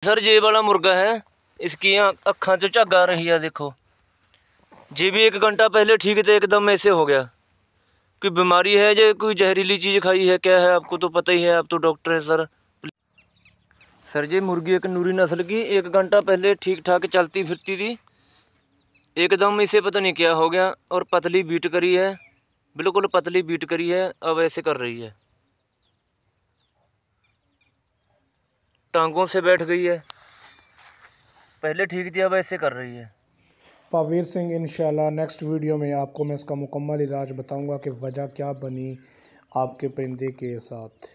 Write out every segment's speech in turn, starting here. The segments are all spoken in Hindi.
सर ये वाला मुर्गा है, इसकी अखा जो झग आ रही है, देखो ये भी 1 घंटा पहले ठीक थे, एकदम ऐसे हो गया। कोई बीमारी है जो कोई जहरीली चीज़ खाई है क्या है, आपको तो पता ही है, आप तो डॉक्टर हैं सर। सर ये मुर्गी एक नूरी नस्ल की 1 घंटा पहले ठीक ठाक चलती फिरती थी, एकदम इसे पता नहीं क्या हो गया और पतली बीट करी है, बिल्कुल पतली बीट करी है, अब ऐसे कर रही है, टांगों से बैठ गई है, पहले ठीक थी अब ऐसे कर रही है। पावेर सिंह इंशाल्लाह नेक्स्ट वीडियो में आपको मैं इसका मुकम्मल इलाज बताऊंगा कि वजह क्या बनी आपके परिंदे के साथ।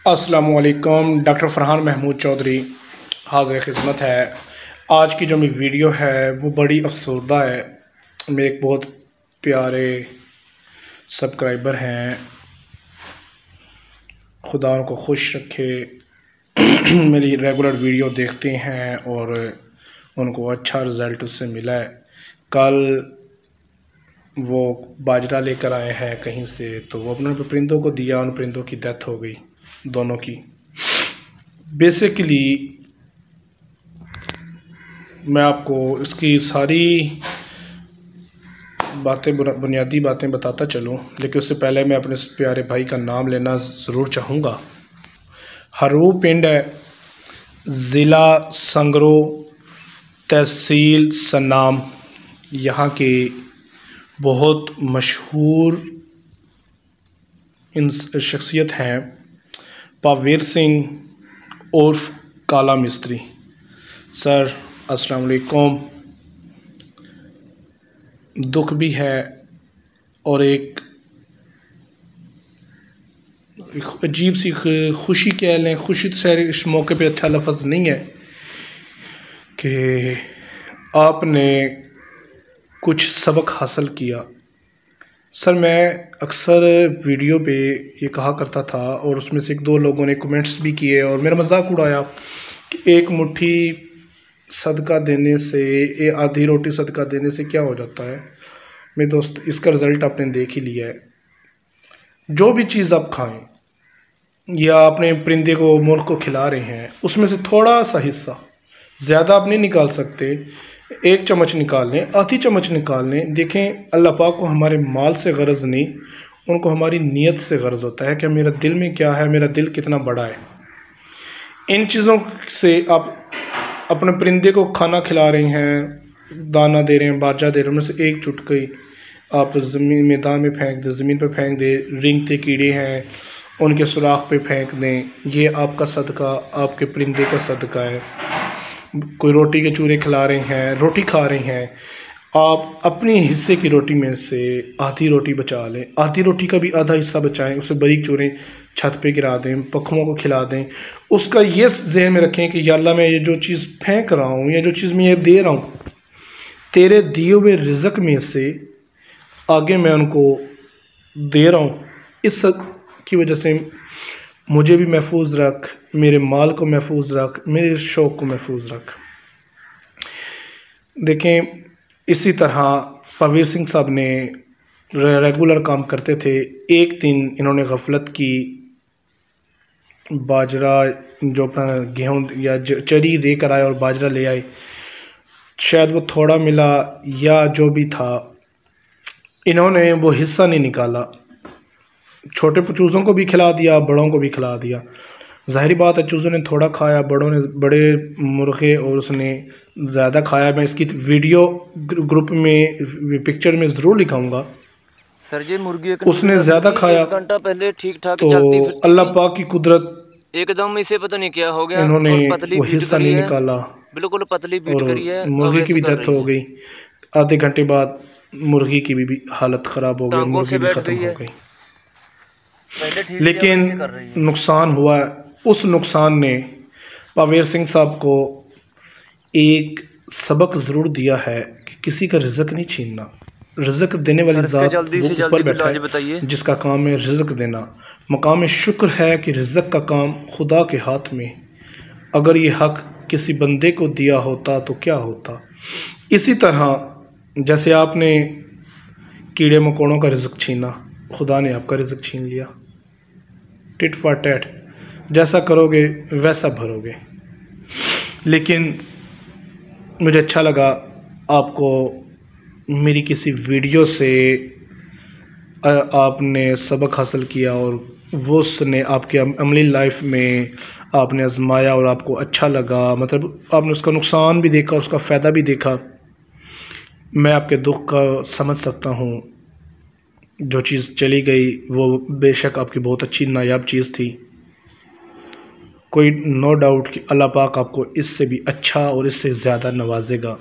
अस्सलाम वालेकुम, डॉक्टर फरहान महमूद चौधरी हाज़िर खिदमत है। आज की जो मेरी वीडियो है वो बड़ी अफसरदा है। मेरे एक बहुत प्यारे सब्सक्राइबर हैं, खुदा उनको खुश रखे, मेरी रेगुलर वीडियो देखते हैं और उनको अच्छा रिज़ल्ट उससे मिला है। कल वो बाजरा लेकर आए हैं कहीं से, तो वो अपने परिंदों को दिया, उन परिंदों की डेथ हो गई, दोनों की। बेसिकली मैं आपको इसकी सारी बातें, बुनियादी बातें बताता चलूं, लेकिन उससे पहले मैं अपने प्यारे भाई का नाम लेना ज़रूर चाहूँगा। हरू पिंड है, ज़िला संगरो, तहसील सन्नाम। यहाँ के बहुत मशहूर शख्सियत हैं पावेर सिंह उर्फ काला मिस्त्री। सर अस्सलाम वालेकुम। दुख भी है और एक अजीब सी खुशी कह लें, खुशी तो शायद इस मौके पे अच्छा लफ्ज़ नहीं है कि आपने कुछ सबक हासिल किया। सर मैं अक्सर वीडियो पे ये कहा करता था और उसमें से 1-2 लोगों ने कमेंट्स भी किए और मेरा मजाक उड़ाया कि एक मुट्ठी सदका देने से, आधी रोटी सदका देने से क्या हो जाता है। मेरे दोस्त, इसका रिज़ल्ट आपने देख ही लिया है। जो भी चीज़ आप खाएं या अपने परिंदे को, मुर्ग को खिला रहे हैं, उसमें से थोड़ा सा हिस्सा, ज़्यादा आप नहीं निकाल सकते, 1 चम्मच निकाल लें, आधी चम्मच निकाल लें। देखें, अल्लाह पाक को हमारे माल से गरज नहीं, उनको हमारी नीयत से गरज होता है कि मेरा दिल में क्या है, मेरा दिल कितना बड़ा है। इन चीज़ों से आप अपने परिंदे को खाना खिला रहे हैं, दाना दे रहे हैं, बाजा दे रहे हैं, उनमें से 1 चुटकी आप ज़मीन, मैदान में फेंक दें, ज़मीन पे फेंक दें। रेंगते कीड़े हैं, उनके सुराख पे फेंक दें, ये आपका सदका, आपके परिंदे का सदका है। कोई रोटी के चूरे खिला रहे हैं, रोटी खा रहे हैं, आप अपने हिस्से की रोटी में से आधी रोटी बचा लें, आधी रोटी का भी आधा हिस्सा बचाएं, उसे बारीक चूरें, छत पे गिरा दें, पक्षियों को खिला दें। उसका ये जहन में रखें कि या अल्लाह, मैं ये जो चीज़ फेंक रहा हूँ या जो चीज़ मैं ये दे रहा हूँ, तेरे दिए हुए रिज़्क में से आगे मैं उनको दे रहा हूँ, इस की वजह से मुझे भी महफूज रख, मेरे माल को महफूज रख, मेरे शौक़ को महफूज रख। देखें, इसी तरह पावेर सिंह साहब ने रेगुलर काम करते थे। एक दिन इन्होंने गफलत की, बाजरा जो अपना गेहूँ या चरी दे कर आए और बाजरा ले आए, शायद वो थोड़ा मिला या जो भी था, इन्होंने वो हिस्सा नहीं निकाला। छोटे चूज़ों को भी खिला दिया, बड़ों को भी खिला दिया। ज़ाहिर बात है, चूज़ों ने थोड़ा खाया, बड़ों ने, बड़े मुर्गे और उसने ज़्यादा खाया। मैं इसकी वीडियो ग्रुप में, पिक्चर में ज़रूर लिखाऊंगा। सर ये मुर्गी उसने ज़्यादा खाया, 1 घंटा पहले ठीक ठाक तो चलती फिरती अल्लाह पाक की कुदरत, एकदम इसे पता नहीं क्या हो गया, इन्होंने और पतली वो बीट हिस्सा करी नहीं है, निकाला बिल्कुल पतली बीट और करी है, मुर्गी की भी डेथ हो गई। आधे घंटे बाद मुर्गी की भी हालत ख़राब हो गई, मुर्गी भी ख़त्म हो गई। लेकिन नुकसान हुआ, उस नुकसान ने पावेर सिंह साहब को एक सबक ज़रूर दिया है कि किसी का रिज़्क नहीं छीनना। रिज़्क देने वाली ज़ात वो ऊपर बैठा है, जिसका काम है रिज़्क देना। मकाम शुक्र है कि रिज़्क का काम खुदा के हाथ में। अगर ये हक़ किसी बंदे को दिया होता तो क्या होता। इसी तरह जैसे आपने कीड़े मकोड़ों का रिज़्क छीना, खुदा ने आपका रिज़्क छीन लिया। टिट फॉर टैट, जैसा करोगे वैसा भरोगे। लेकिन मुझे अच्छा लगा आपको मेरी किसी वीडियो से आपने सबक हासिल किया और वो उसने आपके अमली लाइफ में आपने आजमाया और आपको अच्छा लगा, मतलब आपने उसका नुकसान भी देखा, उसका फ़ायदा भी देखा। मैं आपके दुख का समझ सकता हूँ। जो चीज़ चली गई वो बेशक आपकी बहुत अच्छी नायाब चीज़ थी, कोई नो डाउट कि अल्लाह पाक आपको इससे भी अच्छा और इससे ज़्यादा नवाजेगा।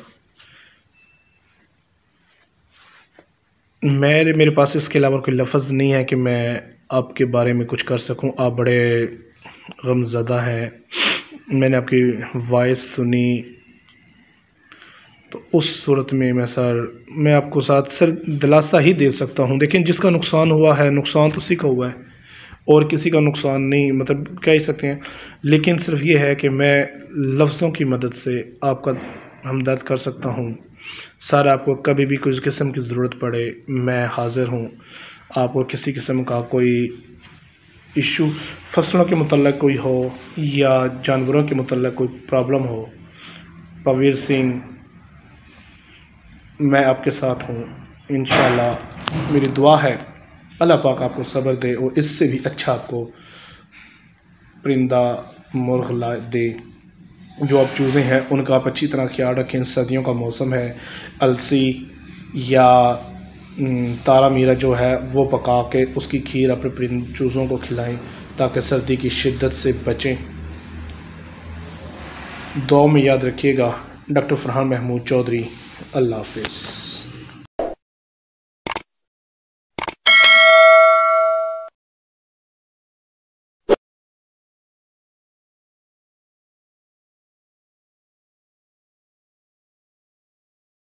मेरे पास इसके अलावा कोई लफ्ज़ नहीं है कि मैं आपके बारे में कुछ कर सकूं। आप बड़े गमज़दा हैं। मैंने आपकी वॉइस सुनी तो उस सूरत में मैं आपको साथ सिर्फ दिलासा ही दे सकता हूं। लेकिन जिसका नुकसान हुआ है, नुकसान तो उसी का हुआ है और किसी का नुकसान नहीं, मतलब कह ही सकते हैं। लेकिन सिर्फ ये है कि मैं लफ्ज़ों की मदद से आपका हमदर्द कर सकता हूँ। सर, आपको कभी भी कोई किस्म की ज़रूरत पड़े मैं हाज़िर हूँ। आपको किसी किस्म का कोई इशू फसलों के मुतल्लक़ कोई हो या जानवरों के मुतल्लक़ कोई प्रॉब्लम हो, परवीर सिंह मैं आपके साथ हूँ। इंशाअल्लाह मेरी दुआ है अल्लाह पाक आपको सब्र दे और इससे भी अच्छा आपको परिंदा मुर्ग़ ला दे। जो आप चूज़ें हैं उनका आप अच्छी तरह ख्याल रखें। सर्दियों का मौसम है, अलसी या तारा मीरा जो है वो पका के उसकी खीर अपने चूज़ों को खिलाएं ताकि सर्दी की शिद्दत से बचें। दुआ में याद रखिएगा। डॉक्टर फरहान महमूद चौधरी। अल्लाह हाफ़िज़।